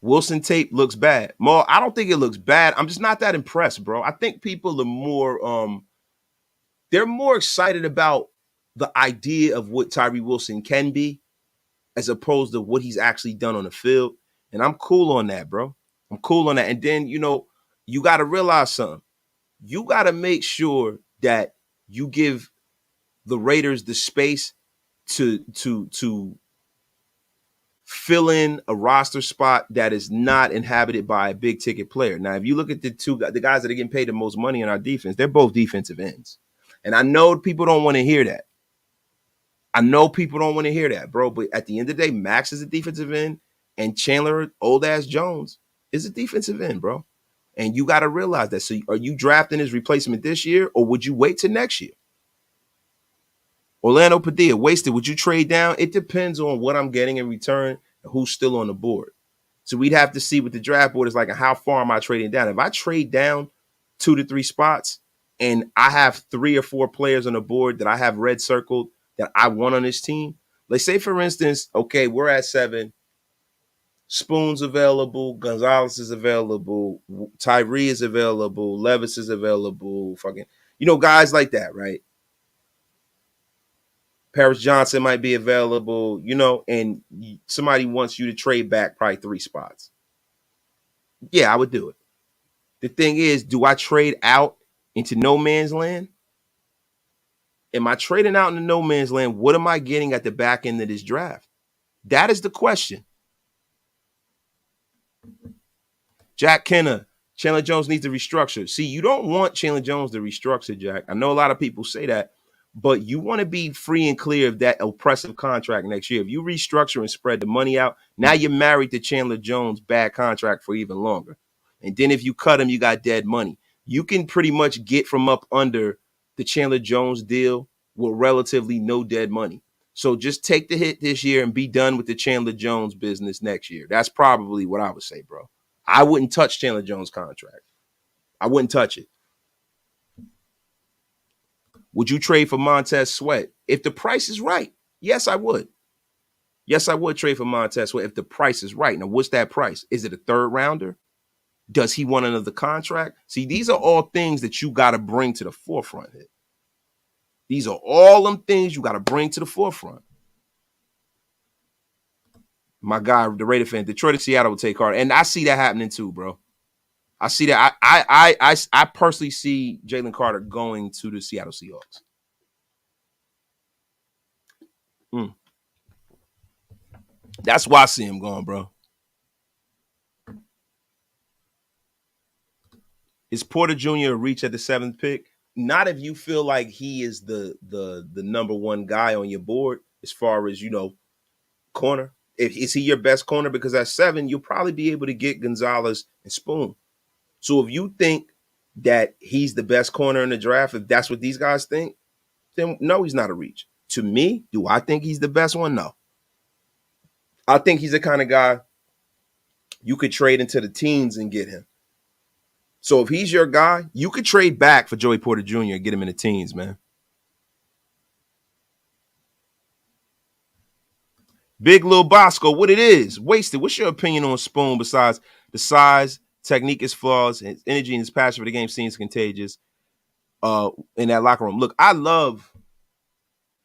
[SPEAKER 1] Wilson tape looks bad. Maul, I don't think it looks bad. I'm just not that impressed, bro. I think people are more, they're more excited about the idea of what Tyree Wilson can be as opposed to what he's actually done on the field. And I'm cool on that, bro. I'm cool on that. And then, you got to realize something. You got to make sure that you give the Raiders the space to fill in a roster spot that is not inhabited by a big ticket player. Now, if you look at the guys that are getting paid the most money on our defense, they're both defensive ends. And I know people don't want to hear that. Bro. But at the end of the day, Max is a defensive end and Chandler, old ass Jones, is a defensive end, bro. And you got to realize that. So are you drafting his replacement this year or would you wait till next year? Orlando Padilla, wasted. Would you trade down? It depends on what I'm getting in return and who's still on the board. So we'd have to see what the draft board is like and how far am I trading down. If I trade down 2 to 3 spots and I have 3 or 4 players on the board that I have red circled that I want on this team, let's say, for instance, okay, we're at 7. Spoon's available. Gonzalez is available. Tyree is available. Levis is available. Fucking, guys like that, right? Paris Johnson might be available, and somebody wants you to trade back probably 3 spots. Yeah, I would do it. The thing is, do I trade out into no man's land? Am I trading out into no man's land? What am I getting at the back end of this draft? That is the question. Jack Kenner, Chandler Jones needs to restructure. See, you don't want Chandler Jones to restructure, Jack. I know a lot of people say that, but you want to be free and clear of that oppressive contract next year. If you restructure and spread the money out, now you're married to Chandler Jones' bad contract for even longer. And then if you cut him, you got dead money. You can pretty much get from up under the Chandler Jones deal with relatively no dead money. So just take the hit this year and be done with the Chandler Jones business next year. That's probably what I would say, bro. I wouldn't touch Chandler Jones' contract. I wouldn't touch it. Would you trade for Montez Sweat? If the price is right, yes, I would. Yes, I would trade for Montez Sweat if the price is right. Now, what's that price? Is it a 3rd rounder? Does he want another contract? See, these are all things that you got to bring to the forefront here. These are all them things you got to bring to the forefront. My guy, the Raider fan, Detroit and Seattle will take Carter. And I see that happening too, bro. I see that. I personally see Jalen Carter going to the Seattle Seahawks. That's why I see him going, bro. Is Porter Jr. a reach at the 7th pick? Not if you feel like he is the number one guy on your board as far as, corner. Is he your best corner? Because at 7, you'll probably be able to get Gonzalez and Spoon. So if you think that he's the best corner in the draft, if that's what these guys think, then no, he's not a reach. To me, do I think he's the best one? No. I think he's the kind of guy you could trade into the teens and get him. So if he's your guy, you could trade back for Joey Porter Jr. and get him in the teens, man. Big Lil Bosco, what it is? Wasted. What's your opinion on Spoon besides the size, technique is flaws, his energy and his passion for the game seems contagious in that locker room? Look, I love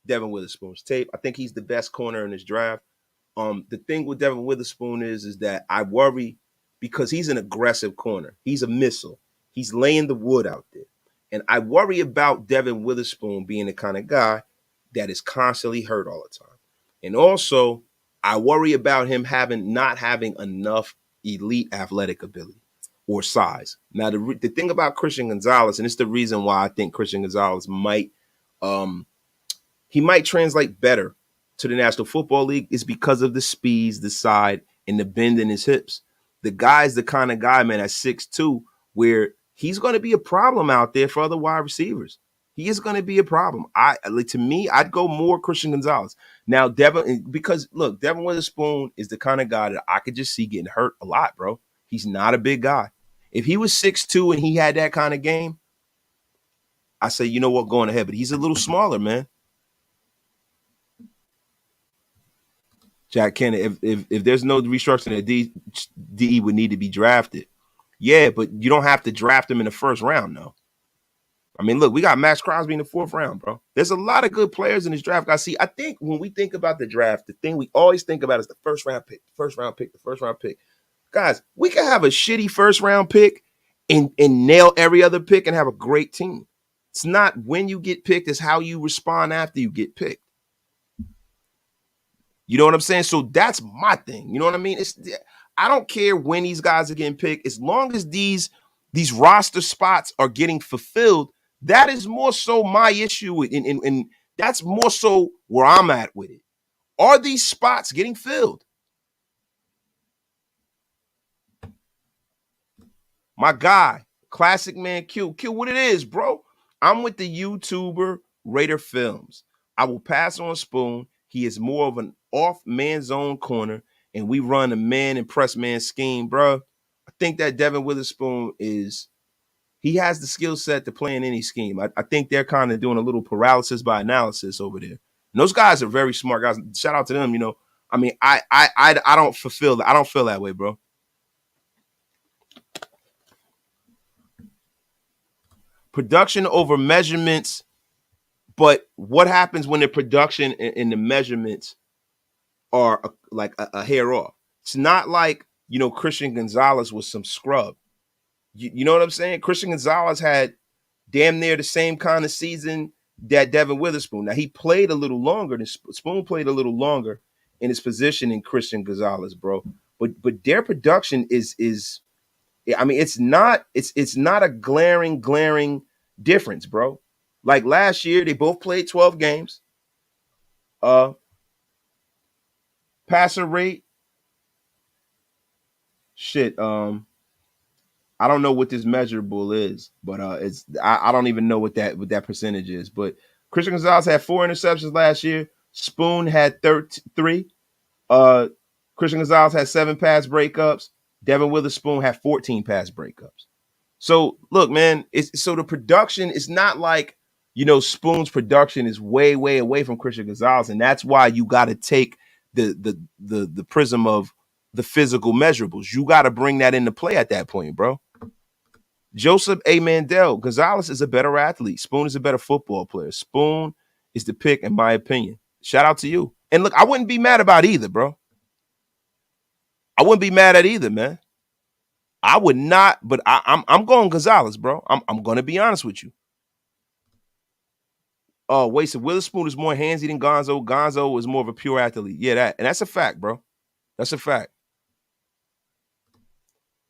[SPEAKER 1] Devin Witherspoon's tape. I think he's the best corner in this draft. The thing with Devin Witherspoon is that I worry because he's an aggressive corner. He's a missile. He's laying the wood out there. And I worry about Devin Witherspoon being the kind of guy that is constantly hurt all the time. And also, I worry about him not having enough elite athletic ability or size. Now, the thing about Christian Gonzalez, and it's the reason why I think Christian Gonzalez might translate better to the National Football League, is because of the speeds, the side, and the bend in his hips. The guy's the kind of guy, man, at 6'2", where he's going to be a problem out there for other wide receivers. He is going to be a problem. To me, I'd go more Christian Gonzalez. Now, because look, Devin Witherspoon is the kind of guy that I could just see getting hurt a lot, bro. He's not a big guy. If he was 6'2" and he had that kind of game, I say, you know what, going ahead. But he's a little smaller, man. Jack Kennedy, if there's no restructuring, DE would need to be drafted. Yeah, but you don't have to draft him in the first round, though. I mean, look, we got Max Crosby in the 4th round, bro. There's a lot of good players in this draft. I think when we think about the draft, the thing we always think about is the first round pick. Guys, we can have a shitty first round pick and nail every other pick and have a great team. It's not when you get picked, it's how you respond after you get picked. You know what I'm saying? So that's my thing. You know what I mean? I don't care when these guys are getting picked. As long as these roster spots are getting fulfilled, that is more so my issue. And that's more so where I'm at with it. Are these spots getting filled? My guy, Classic Man Q, what it is, bro. I'm with the YouTuber Raider Films. I will pass on Spoon. He is more of an off man zone corner, and we run a man and press man scheme, bro. I think that Devin Witherspoon he has the skill set to play in any scheme. I think they're kind of doing a little paralysis by analysis over there. And those guys are very smart guys. Shout out to them. I mean, I don't fulfill that. I don't feel that way, bro. Production over measurements. But what happens when the production and the measurements are like a hair off? It's not like, Christian Gonzalez was some scrub. You know what I'm saying? Christian Gonzalez had damn near the same kind of season that Devin Witherspoon. Now, he played a little longer. Spoon played a little longer in his position in Christian Gonzalez, bro. But their production is I mean, it's not a glaring difference, bro. Like last year, they both played 12 games. Passer rate. I don't know what this measurable is, but I don't even know what that percentage is. But Christian Gonzalez had 4 interceptions last year. Spoon had 3. Christian Gonzalez had 7 pass breakups. Devin Witherspoon had 14 pass breakups. So look, man, so the production is not like, Spoon's production is way, way away from Christian Gonzalez, and that's why you got to take the prism of the physical measurables. You got to bring that into play at that point, bro. Joseph A. Mandel, Gonzalez is a better athlete. Spoon is a better football player. Spoon is the pick, in my opinion. Shout out to you. And look, I wouldn't be mad about either, bro. I wouldn't be mad at either, man. I would not, but I'm going Gonzalez, bro. I'm going to be honest with you. Oh, wait, so Witherspoon is more handsy than Gonzo. Gonzo is more of a pure athlete. Yeah, that's a fact, bro. That's a fact.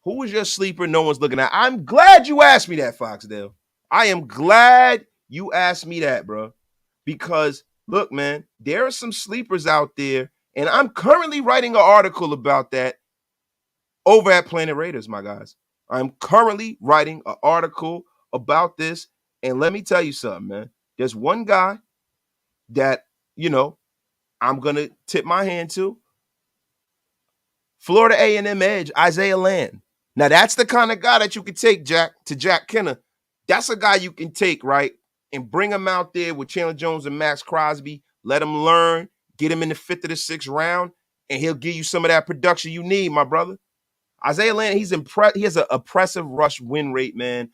[SPEAKER 1] Who is your sleeper no one's looking at? I'm glad you asked me that, Foxdale. I am glad you asked me that, bro. Because, look, man, there are some sleepers out there, and I'm currently writing an article about that over at Planet Raiders, my guys. I'm currently writing an article about this, and let me tell you something, man. There's one guy that, I'm going to tip my hand to. Florida A&M edge, Isaiah Land. Now, that's the kind of guy that you can take, Jack Kenner. That's a guy you can take, right, and bring him out there with Chandler Jones and Max Crosby. Let him learn, get him in the 5th or the 6th round, and he'll give you some of that production you need, my brother. Isaiah Land, he has an oppressive rush win rate, man.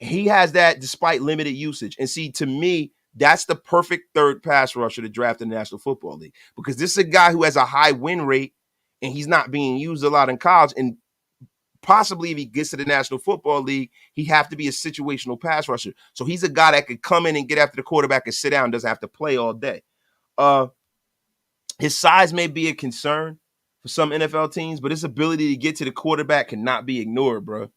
[SPEAKER 1] He has that despite limited usage. And see, to me, that's the perfect third pass rusher to draft in the National Football League, because this is a guy who has a high win rate and he's not being used a lot in college. And possibly if he gets to the National Football League, he have to be a situational pass rusher. So he's a guy that could come in and get after the quarterback and sit down, doesn't have to play all day. His size may be a concern for some NFL teams, but his ability to get to the quarterback cannot be ignored, bro.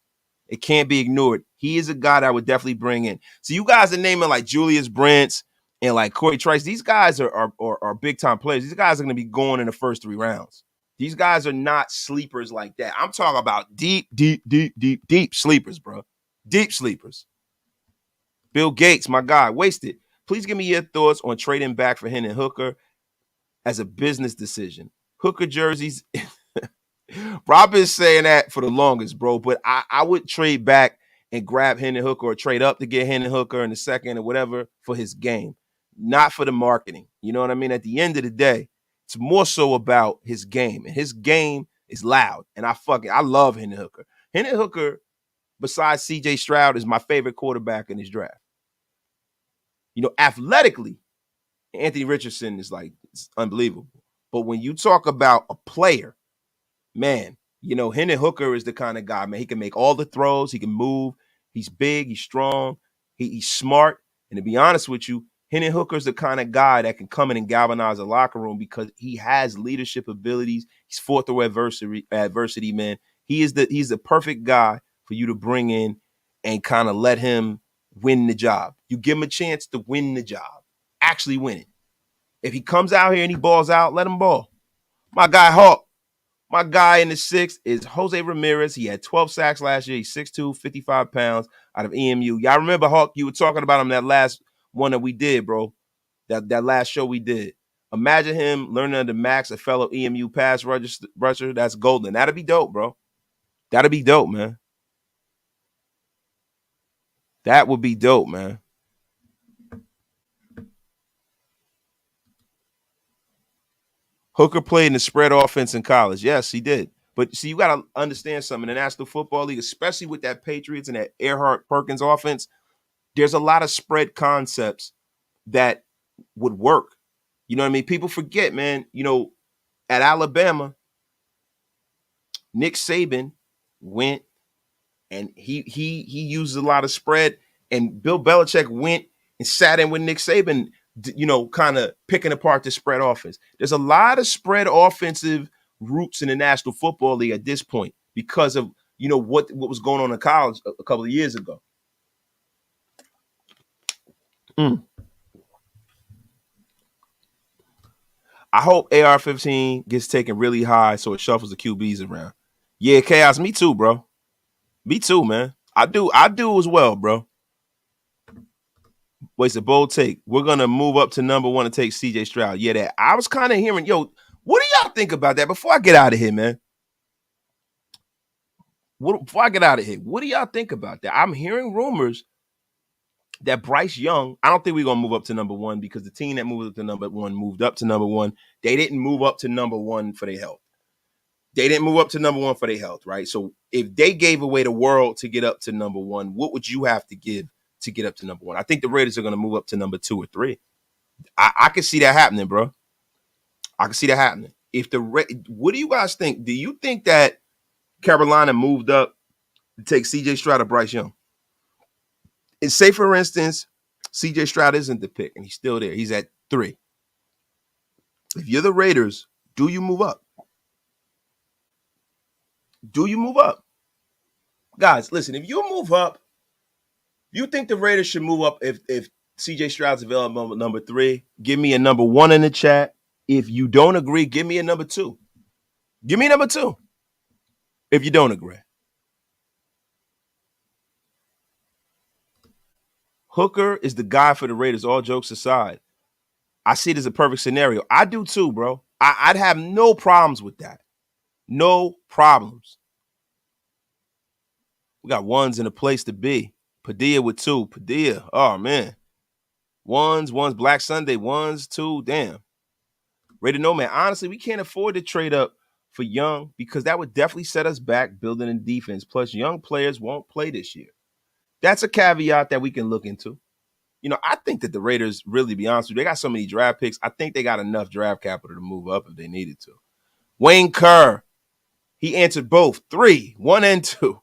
[SPEAKER 1] It can't be ignored. He is a guy that I would definitely bring in. So you guys are naming like Julius Brents and like Corey Trice. These guys are big-time players. These guys are going to be going in the first 3 rounds. These guys are not sleepers like that. I'm talking about deep sleepers, bro. Deep sleepers. Bill Gates, my guy, wasted. Please give me your thoughts on trading back for Hendon Hooker as a business decision. Hooker jerseys. Bro, I've been saying that for the longest, bro. But I would trade back and grab Hendon Hooker or trade up to get Hendon Hooker in the second or whatever for his game, not for the marketing. You know what I mean? At the end of the day, it's more so about his game. And his game is loud. And I love Hendon Hooker. Hendon Hooker, besides C.J. Stroud, is my favorite quarterback in this draft. Athletically, Anthony Richardson is it's unbelievable. But when you talk about a player, man, Hendon Hooker is the kind of guy, man. He can make all the throws. He can move. He's big. He's strong. He's smart. And to be honest with you, Hendon Hooker is the kind of guy that can come in and galvanize a locker room because he has leadership abilities. He's fought through adversity, man. He's the perfect guy for you to bring in and kind of let him win the job. You give him a chance to win the job, actually win it. If he comes out here and he balls out, let him ball. My guy Hawk. My guy in the 6th is Jose Ramirez. He had 12 sacks last year. He's 6'2", 55 pounds out of EMU. Y'all remember, Hawk, you were talking about him that last one that we did, bro. That last show we did. Imagine him learning under Max, a fellow EMU pass rusher. That's golden. That'd be dope, bro. That'd be dope, man. That would be dope, man. Hooker played in the spread offense in college. Yes, he did. But see, you got to understand something. In the National Football League, especially with that Patriots and that Earhart-Perkins offense, there's a lot of spread concepts that would work. You know what I mean? People forget, man, at Alabama, Nick Saban went and he used a lot of spread, and Bill Belichick went and sat in with Nick Saban, kind of picking apart the spread offense. There's a lot of spread offensive roots in the National Football League at this point because of, what was going on in college a couple of years ago. I hope AR-15 gets taken really high so it shuffles the QBs around. Yeah, Chaos, me too, bro. Me too, man. I do as well, bro. Wait, it's a bold take. We're going to move up to number 1 and take C.J. Stroud. Yeah, that. I was kind of hearing, what do y'all think about that? Before I get out of here, man. Before I get out of here, what do y'all think about that? I'm hearing rumors that Bryce Young, I don't think we're going to move up to number one because the team that moved up to number one moved up to number one. They didn't move up to number one for their health. They didn't move up to number one for their health, right? So if they gave away the world to get up to number one, what would you have to give to get up to number one? I think the Raiders are going to move up to number 2 or 3. I can see that happening, bro. I can see that happening. What do you guys think? Do you think that Carolina moved up to take C.J. Stroud or Bryce Young? And say, for instance, C.J. Stroud isn't the pick, and he's still there. He's at 3. If you're the Raiders, do you move up? Do you move up? Guys, listen, if you move up, you think the Raiders should move up if C.J. Stroud's available number 3? Give me a number 1 in the chat. If you don't agree, give me a number 2. Give me number 2 if you don't agree. Hooker is the guy for the Raiders, all jokes aside. I see it as a perfect scenario. I do too, bro. I'd have no problems with that. No problems. We got ones in a place to be. Padilla with 2. Padilla, oh, man. Ones, Black Sunday, 1s, 2, damn. Raider no, man. Honestly, we can't afford to trade up for Young because that would definitely set us back building in defense. Plus, young players won't play this year. That's a caveat that we can look into. You know, I think that the Raiders, really, to be honest with you, they got so many draft picks. I think they got enough draft capital to move up if they needed to. Wayne Kerr, he answered both. 3, 1 and 2.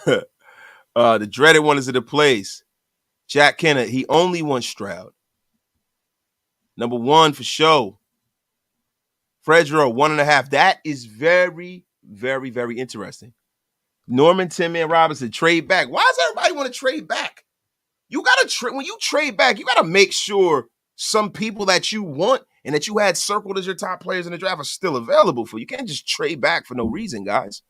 [SPEAKER 1] The dreaded one is in the place. Jack Kenner, he only wants Stroud. Number 1 for show. Fredro, 1.5. That is very, very, very interesting. Norman, Tim-Man Robinson, trade back. Why does everybody want to trade back? You got to when you trade back, you got to make sure some people that you want and that you had circled as your top players in the draft are still available for you. You can't just trade back for no reason, guys.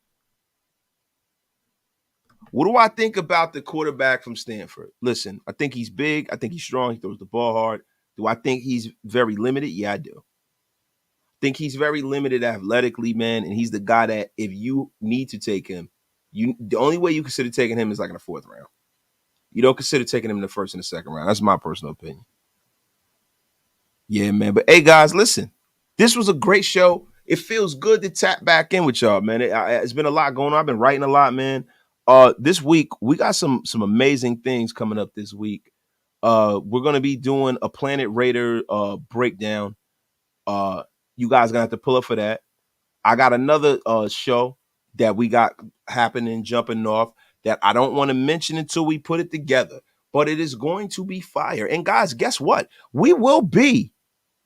[SPEAKER 1] What do I think about the quarterback from Stanford? Listen, I think he's big. I think he's strong. He throws the ball hard. Do I think he's very limited? Yeah, I do. Think he's very limited athletically, man, and he's the guy that if you need to take him, the only way you consider taking him is like in the 4th round. You don't consider taking him in the 1st and the 2nd round. That's my personal opinion. Yeah, man. But hey, guys, listen. This was a great show. It feels good to tap back in with y'all, man. It's been a lot going on. I've been writing a lot, man. This week we got some amazing things coming up this week. We're gonna be doing a Planet Raider breakdown. You guys are gonna have to pull up for that. I got another show that we got happening, jumping off, that I don't want to mention until we put it together, but it is going to be fire. And guys, guess what? We will be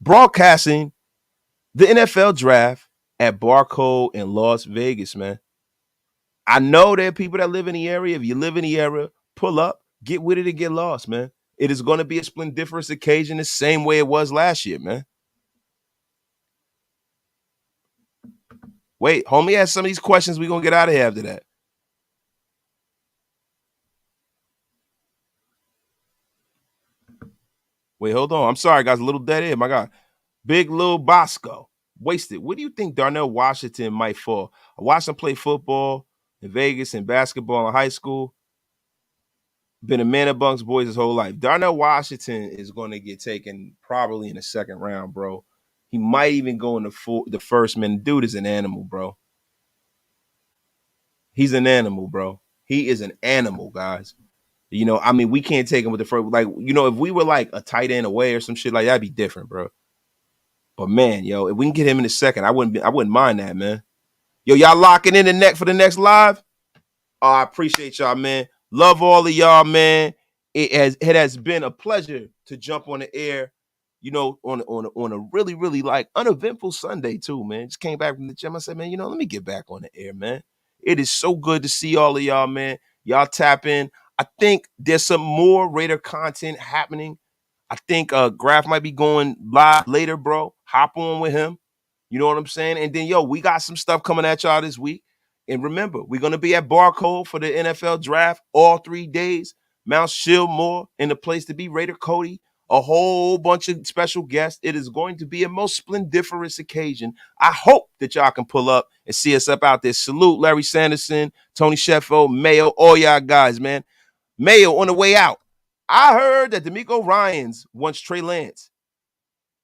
[SPEAKER 1] broadcasting the NFL draft at Barcode in Las Vegas, man. I know there are people that live in the area. If you live in the area, pull up, get with it and get lost, man. It is going to be a splendiferous occasion the same way it was last year, man. Wait, homie asked some of these questions. We're going to get out of here after that. Wait, hold on. I'm sorry, guys. A little dead air. My God. Big Lil Bosco. Wasted. Where do you think Darnell Washington might fall? I watched him play football in Vegas and basketball in high school. Been a man amongst boys his whole life. Darnell Washington is going to get taken probably in the 2nd round, bro. He might even go in the 1st, man. Dude is an animal, bro. He's an animal, bro. He is an animal, guys. You know, I mean, we can't take him with the 1st. Like, you know, if we were like a tight end away or some shit like that, that'd be different, bro. But man, yo, if we can get him in the 2nd, I wouldn't mind that, man. Yo, y'all locking in the neck for the next live? Oh, I appreciate y'all, man. Love all of y'all, man. It has been a pleasure to jump on the air, you know, on a really, really like uneventful Sunday too, man. Just came back from the gym. I said, man, you know, let me get back on the air, man. It is so good to see all of y'all, man. Y'all tap in. I think there's some more Raider content happening. I think Graf might be going live later, bro. Hop on with him. You know what I'm saying? And then, yo, we got some stuff coming at y'all this week. And remember, we're going to be at Barcode for the NFL draft all 3 days. Mount Shillmore in the place to be. Raider Cody, a whole bunch of special guests. It is going to be a most splendiferous occasion. I hope that y'all can pull up and see us up out there. Salute Larry Sanderson, Tony Sheffield, Mayo, all y'all guys, man. Mayo on the way out. I heard that D'Amico Ryans wants Trey Lance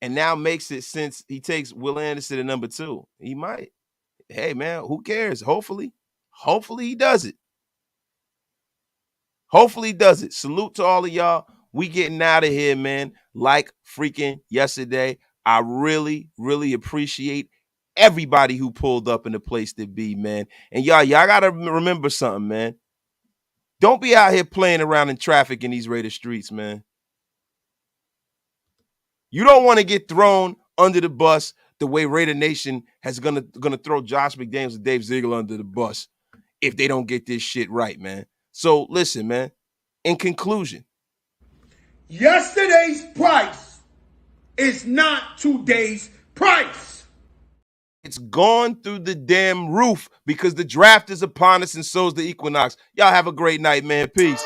[SPEAKER 1] and now makes it since he takes Will Anderson at number 2. He might. Hey, man, who cares? Hopefully he does it. Hopefully he does it. Salute to all of y'all. We getting out of here, man, like freaking yesterday. I really, really appreciate everybody who pulled up in the place to be, man. And y'all got to remember something, man. Don't be out here playing around in traffic in these Raider streets, man. You don't want to get thrown under the bus the way Raider Nation has gonna throw Josh McDaniels and Dave Ziegler under the bus if they don't get this shit right, man. So listen, man. In conclusion,
[SPEAKER 2] yesterday's price is not today's price.
[SPEAKER 1] It's gone through the damn roof because the draft is upon us and so's the equinox. Y'all have a great night, man. Peace.